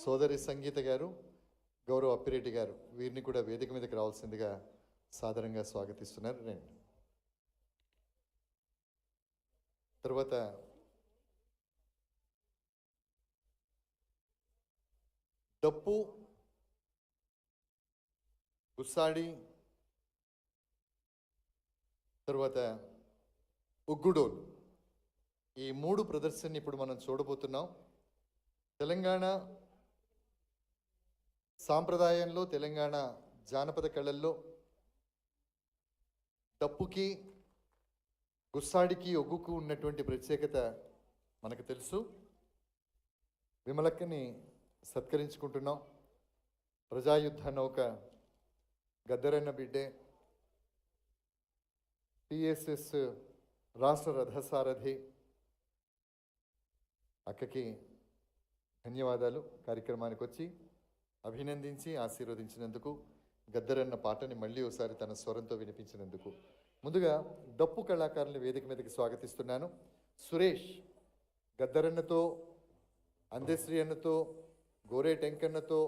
సోదరి సంగీత గారు, గౌరవ అప్పిరెడ్డి గారు వీరిని కూడా వేదిక మీదకి రావాల్సిందిగా సాదరంగా స్వాగతిస్తున్నారు. రండి. తర్వాత డప్పు, గుస్సాడి, తర్వాత ఉగ్గుడోలు, ఈ మూడు ప్రదర్శనని ఇప్పుడు మనం చూడబోతున్నాం. తెలంగాణ సాంప్రదాయంలో, తెలంగాణ జానపద కళల్లో డప్పుకి, గుస్సాడికి, ఒగ్గుకు ఉన్నటువంటి ప్రత్యేకత మనకు తెలుసు. విమలక్కని సత్కరించుకుంటున్నాం. ప్రజాయుద్ధ నౌక గద్దరన్న బిడ్డే, టిఎస్ఎస్ రాష్ట్ర రథసారథి అక్కకి ధన్యవాదాలు. కార్యక్రమానికి వచ్చి అభినందించి ఆశీర్వదించినందుకు, గద్దరన్న పాటని మళ్ళీ ఒకసారి తన స్వరంతో వినిపించినందుకు. ముందుగా డప్పు కళాకారుని వేదిక మీదకి స్వాగతిస్తున్నాను. సురేష్ గద్దరన్నతో, అందశ్రీ అన్నతో, గోరే టెంకన్నతో